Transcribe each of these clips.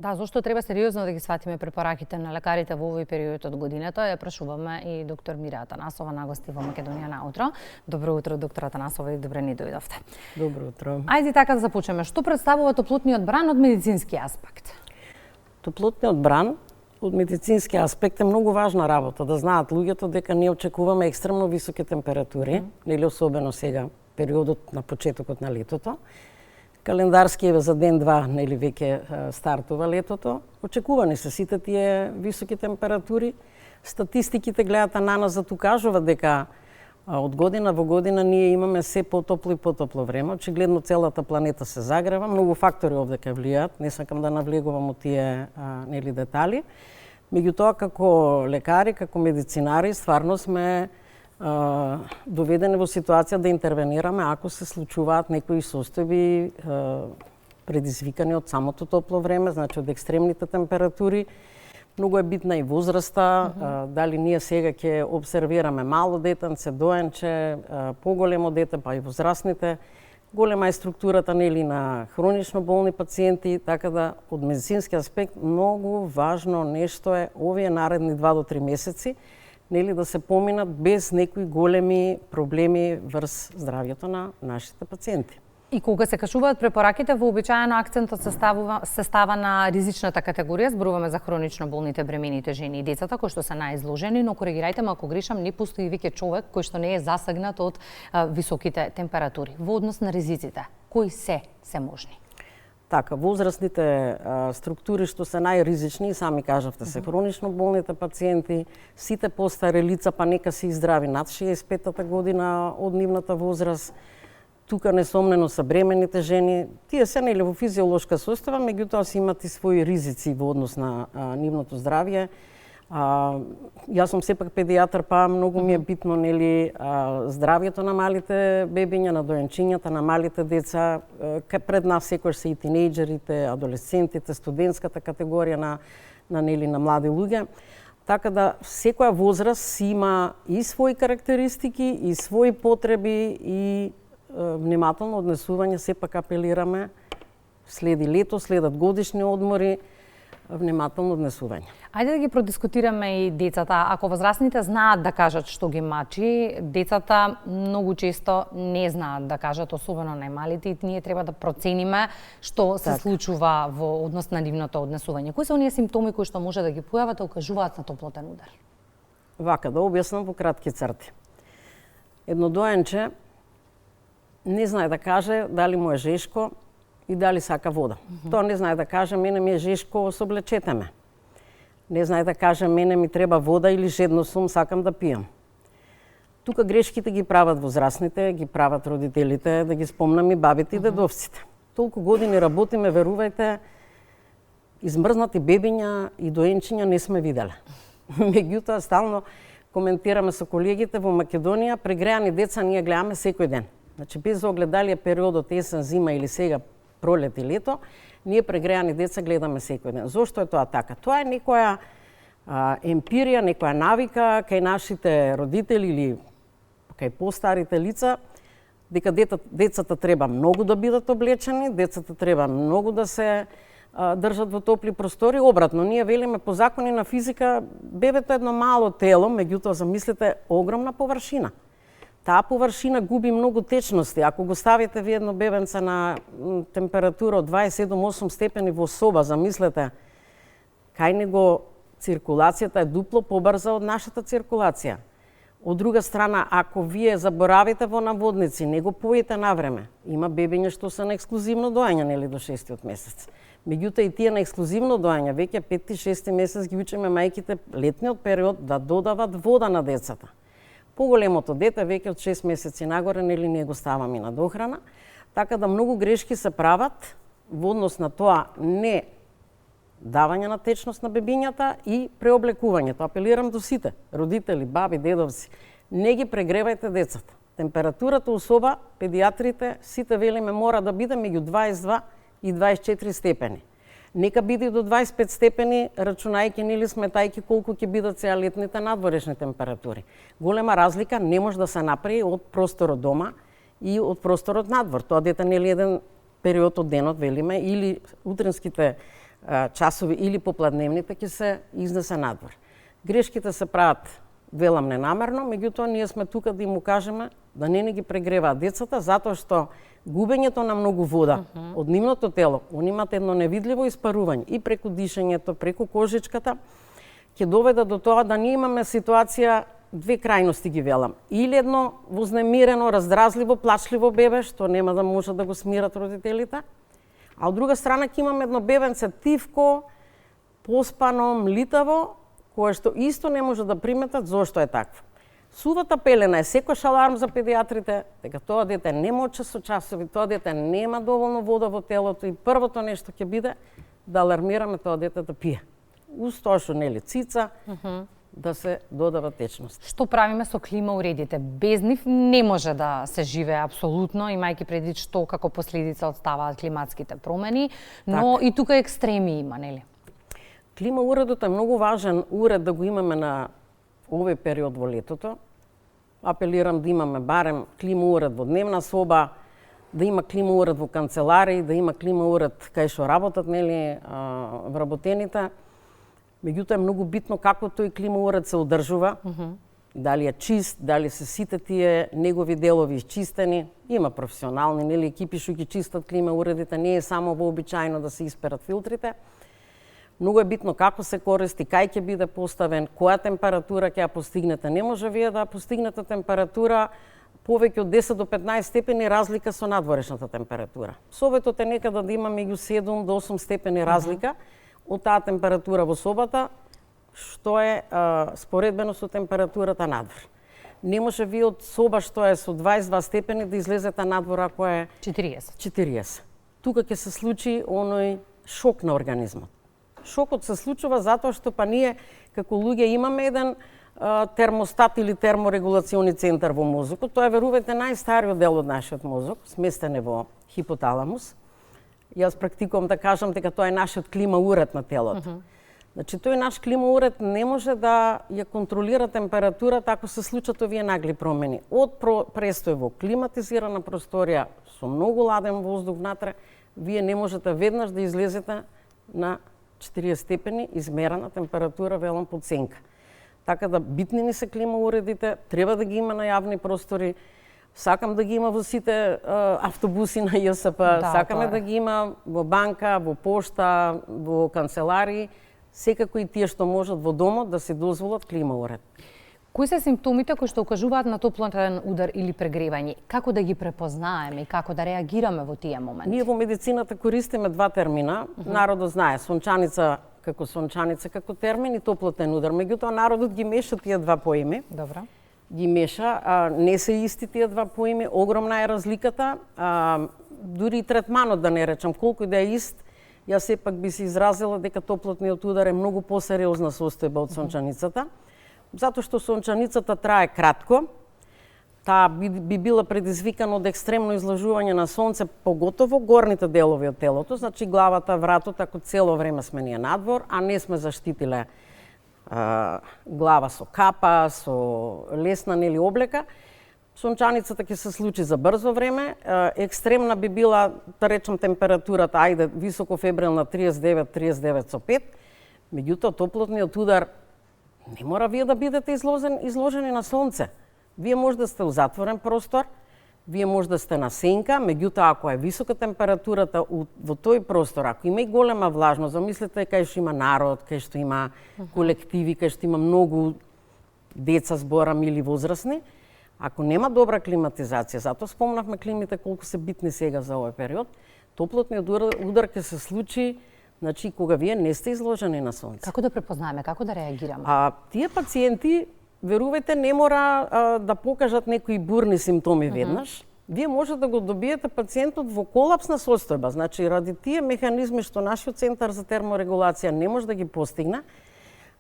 Да, зошто треба сериозно да ги сватиме препораките на лекарите во овој период од годината, ја прашуваме и доктор Мира Атанасова, нагости во Македонија наутро. Добро утро, доктор Атанасова, и добре ни дојдовте. Добро утро. Ајде така да започнеме. Што представува топлотниот бран од медицински аспект? Топлотниот бран од медицински аспект е многу важна работа, да знаат луѓето дека ние очекуваме екстремно високи температури, нели особено сега, периодот на почетокот на летото. Календарски е за ден-два, нели веќе стартува летото. Очекувани се сите тие високи температури. Статистиките гледате на нас да укажуваат дека од година во година ние имаме се потопло и потопло време. Очигледно целата планета се загрева, многу фактори овде ќе влијаат, не сакам да навлегувам во тие нели детали. Меѓутоа како лекари, како медицинари, стварно сме доведени во ситуација да интервенираме ако се случуваат некои состојби предизвикани од самото топло време, значи од екстремните температури. Многу е битна и возраста, дали ние сега ќе обсервираме мало детенце, доенче, поголемо дете, па и возрастните. Голема е структурата нели на хронично болни пациенти, така да од медицински аспект многу важно нешто е овие наредни 2 до 3 месеци нели да се поминат без некои големи проблеми врз здравјето на нашите пациенти. И кога се кажуваат препораките, вообичаено акцентот се става на ризичната категорија, зборуваме за хронично болните, бремените жени и децата кои што се најизложени, но коригирајте ме ако грешам, не постои веќе човек кој што не е засегнат од високите температури. Во однос на ризиците, кои се можни? Така, возрастните структури што се најризични, сами кажавте се, хронично болните пациенти, сите постари лица, па нека се издрави над 65-та година од нивната возраст. Тука несомнено се бремените жени. Тие се нели во физиолошка состојба, меѓутоа си имат и своји ризици во однос на нивното здравје. Јас сум сепак педијатар, па многу ми е битно нели здравјето на малите бебиња, на доенчињата, на малите деца. Пред нас секојаш се и тинејџерите, адолесцентите, студентската категорија на нели на млади луѓе. Така да секоја возраст си има и своји карактеристики, и своји потреби, и внимателно однесување, сепак апелираме, следи лето, следат годишни одмори, внимателно однесување. Ајде да ги продискутираме и децата. Ако возрастните знаат да кажат што ги мачи, децата многу често не знаат да кажат, особено најмалите, и ние треба да процениме што се случува во однос на нивното однесување. Кои се оние симптоми кои што може да ги појават да укажуваат на топлотен удар? Вака, да објаснам во кратки црти. Едно доенче не знае да каже дали му е жешко и дали сака вода. Тоа не знае да каже, мене ми е жешко, соблечете ме. Не знае да каже, мене ми треба вода или жедно сум, сакам да пијам. Тука грешките ги прават возрастните, ги прават родителите, да ги спомнам и бабите и дедовците. Толку години работиме, верувајте, измрзнати бебиња и доенчиња не сме виделе. Меѓутоа, стално коментираме со колегите во Македонија, прегреани деца ние гледаме секој ден. Значи, без оглед дали е периодот есен, зима или сега пролет и лето, ние прегреани деца гледаме секој ден. Зошто е тоа така? Тоа е некоја емпирија, некоја навика кај нашите родители или кај постарите лица, дека децата треба многу да бидат облечени, децата треба многу да се држат во топли простори. Обратно, ние велиме по закони на физика, бебето е едно мало тело, меѓутоа замислете огромна површина. Таа површина губи многу течности. Ако го ставите ви едно бебенце на температура од 27-8 степени во соба, замислете, кај него циркулацијата е дупло побрза од нашата циркулација. Од друга страна, ако вие заборавите во наводници, не го поете навреме, има бебиња што се на ексклузивно доење, нели до 6-тиот месец. Меѓутоа и тие на ексклузивно доење, веќе 5-6 месец ги учиме мајките летниот период да додават вода на децата. Поголемото дете веќе од 6 месеци нагоре нели ние го ставаме на дохрана, така да многу грешки се прават во однос на тоа не давање на течност на бебињата и преоблекувањето. Апелирам до сите, родители, баби, дедовци, не ги прегревајте децата. Температурата у соба, педиатрите, сите велиме мора да биде меѓу 22 и 24 степени. Нека биде до 25 степени, рачунајќи нели сметајќи колку ќе бидат сега летните надворешни температури. Голема разлика не може да се направи од просторот дома и од просторот надвор. Тоа дете нели еден период од денот велиме или утринските часови или попладневните ќе се изнесе надвор. Грешките се прават, велам, ненамерно, меѓутоа ние сме тука да им укажеме да не ги прегреваат децата, затоа што губењето на многу вода од нивното тело, они имат едно невидливо испарување и преку дишењето, преку кожичката, ќе доведе до тоа да ние имаме ситуација, две крајности ги велам. Или едно вознемирено, раздразливо, плачливо бебе, што нема да може да го смират родителите, а од друга страна ќе имаме едно бебенце тивко, поспано, млитаво, кое што исто не може да приметат зошто е такво. Сувата пелена е секојаш аларм за педиатрите, дека тоа дете не мочи со часови, тоа дете нема доволно вода во телото и првото нешто ќе биде да алармираме тоа дете да пие. Уз тоа што нели цица, да се додава течност. Што правиме со клима уредите? Без нив не може да се живее апсолутно, имајќи предвид што како последица отставаат климатските промени, но и тука екстреми има, нели? Клима уредот е многу важен уред да го имаме на овој период во летото. Апелирам да имаме барем клима уред во дневна соба, да има клима уред во канцеларии, да има клима уред кај што работат, нели, вработените. Меѓутоа е многу битно како тој клима уред се одржува, дали е чист, дали се сите тие негови делови изчистени. Има професионални, нели, екипи што ги чистат клима уредите, не е само вообичаено да се исперат филтрите. Многу е битно како се користи, кај ќе биде поставен, која температура ќе ја постигнете. Не може вие да постигнете температура повеќе од 10 до 15 степени разлика со надворешната температура. Советот е некада да има меѓу 7 до 8 степени разлика од таа температура во собата, што е споредбено со температурата надвор. Не може вие од соба што е со 22 степени да излезете надвор ако е 40. Тука ќе се случи оној шок на организмот. Шокот се случува затоа што па ние како луѓе имаме еден термостат или терморегулациони центар во мозокот. Тоа е, верувајте, најстариот дел од нашиот мозок, сместен е во хипоталамус. Јас практикувам да кажам дека тоа е нашиот клима уред на телото. Значи, тој наш клима уред не може да ја контролира температурата ако се случат овие нагли промени. Од престој во климатизирана просторија со многу ладен воздух внатре, вие не можете веднаш да излезете на 40 степени измерена температура, велам, под сенка. Така да битни ни се клима уредите, треба да ги има на јавни простори, сакам да ги има во сите автобуси на ЈСП, сакаме да ги има во банка, во пошта, во канцеларии, секако и тие што можат во домот да се дозволат клима уред. Кои се симптомите кои што укажуваат на топлотен удар или прегревање? Како да ги препознаеме и како да реагираме во тие моменти? Ние во медицината користиме два термина. Народот знае сончаница како термин и топлотен удар. Меѓутоа народот ги меша тие два поими. Добро. Ги меша, не се исти тие два поими, огромна е разликата. Дури и третманот, да не речам, колку и да е ист, јас сепак би се изразила дека топлотниот удар е многу посериозна состојба од сончаницата. Затоа што сончаницата трае кратко, таа би била предизвикана од екстремно изложување на сонце, поготово горните делови од телото, значи главата, вратот, ако цело време сме ние надвор, а не сме заштитиле глава со капа, со лесна нели облека, сончаницата ќе се случи за брзо време. Екстремна би била, да речем, температурата, ајде, високо фебрилна 39,5, меѓутоа топлотниот удар не мора вие да бидете изложени на сонце. Вие може да сте у затворен простор, вие може да сте на сенка, меѓутоа ако е висока температурата во тој простор, ако има и голема влажност, замислете кај што има народ, кај што има колективи, кај што има многу деца, зборам, или возрастни, ако нема добра климатизација, затоа спомнавме климите колку се битни сега за овој период, топлотниот удар ќе се случи, значи, кога вие не сте изложени на сонце. Како да препознаеме, како да реагираме? Тие пациенти, верувајте, не мора да покажат некои бурни симптоми веднаш. Вие може да го добиете пациентот во колапсна состојба. Значи, ради тие механизми што нашиот центар за терморегулација не може да ги постигне,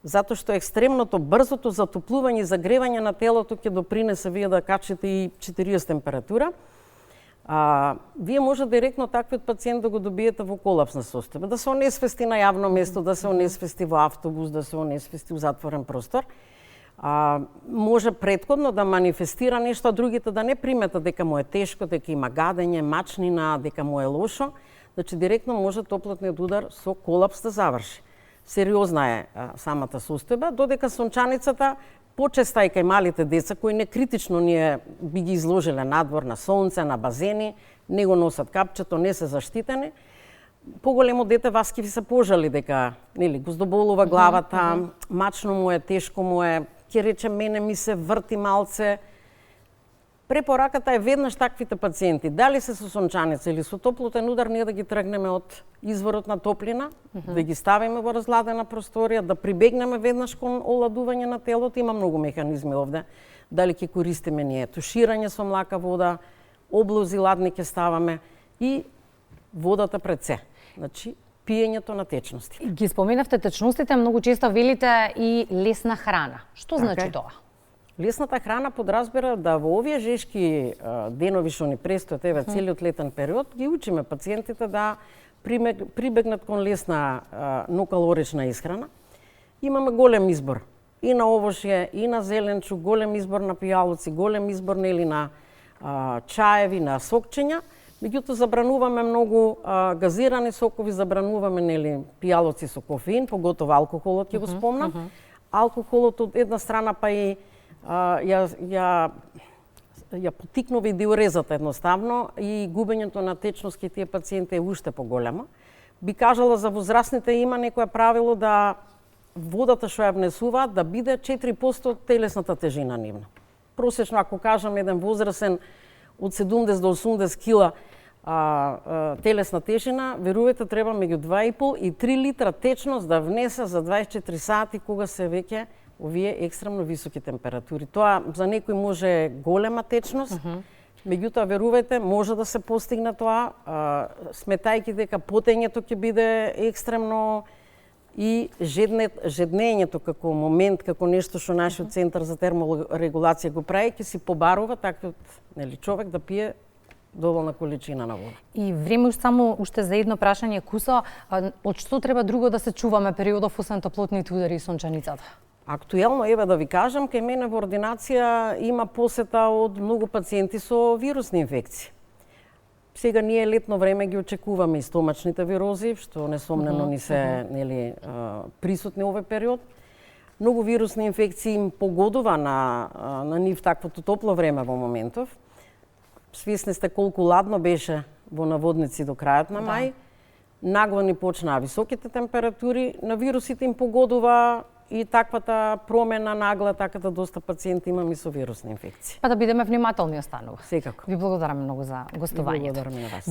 затоа што екстремното, брзото затоплување и загревање на телото ќе допринесе вие да качите и 40 температура. Вие може директно таквиот пациент да го добиете во колапсна состојба, да се онесвести на јавно место, да се онесвести во автобус, да се онесвести у затворен простор. Може претходно да манифестира нешто, а другите да не приметат дека му е тешко, дека има гадење, мачнина, дека му е лошо. Значи директно може топлотниот удар со колапс да заврши. Сериозна е самата состојба, додека сончаницата почеста и кај малите деца кои не критично ние би ги изложиле надвор на сонце, на базени, не го носат капчето, не се заштитени. Поголемо дете васки ви се пожали дека нели го здоболува главата, мачно му е, тешко му е, ќе рече мене ми се врти малце. Препораката е веднаш таквите пациенти, дали се со сончаница или со топлотен удар, ние да ги тргнеме од изворот на топлина, да ги ставиме во разладена просторија, да прибегнеме веднаш кон оладување на телото. Има многу механизми овде. Дали ќе користиме ние туширање со млака вода, облози ладни ќе ставаме и водата пред се. Значи, пиењето на течности. Ги споменавте течностите, многу често велите и лесна храна. Што значи тоа? Лесната храна подразбира да во овие жешки денови што ни престојат, еве целиот летен период, ги учиме пациентите да прибегнат кон лесна нокалорична исхрана. Имаме голем избор и на овошје, и на зеленчук, голем избор на пијалоци, голем избор нели на чаеви, на сокчења. Меѓутоа забрануваме многу газирани сокови, забрануваме нели пијалоци со кофеин, поготово алкохолот ќе го спомнам. Алкохолот од една страна па и ја потикнува и диурезата едноставно и губењето на течност кај тие пациенти е уште поголемо. Би кажала за возрастните има некое правило да водата што ја внесуваат да биде 4% од телесната тежина нивна. Просечно ако кажам еден возрасен од 70 до 80 кила телесна тежина, верувајте треба меѓу 2,5 и 3 литра течност да внесе за 24 сати кога се веќе овие екстремно високи температури. Тоа за некој може голема течност, меѓутоа верувајте може да се постигне тоа, сметајќи дека потењето ќе биде екстремно и жеднењето како момент, како нешто што нашиот центар за терморегулација го прави, ќе си побарува таквиот нели човек да пие доволна количина на вода. И време уште за едно прашање, Кусо, од што треба друго да се чуваме периодов освен топлотните удари и сончаницата? Актуелно, еве да ви кажам, кај мене во ординација има посета од многу пациенти со вирусни инфекции. Сега ние летно време ги очекуваме и стомачните вирози, што несомнено ни се нели присутни овој период. Многу вирусни инфекции им погодува на нив таквото топло време во моментов. Свесни сте колку ладно беше во наводници до крајот на мај. Нагло ни почнаа високите температури, на вирусите им погодува и таквата промена нагла, така да доста пациенти имаме со вирусни инфекции. Па да бидеме внимателни останува. Секако. Ви благодарам многу за гостувањето. Ви благодарам на вас.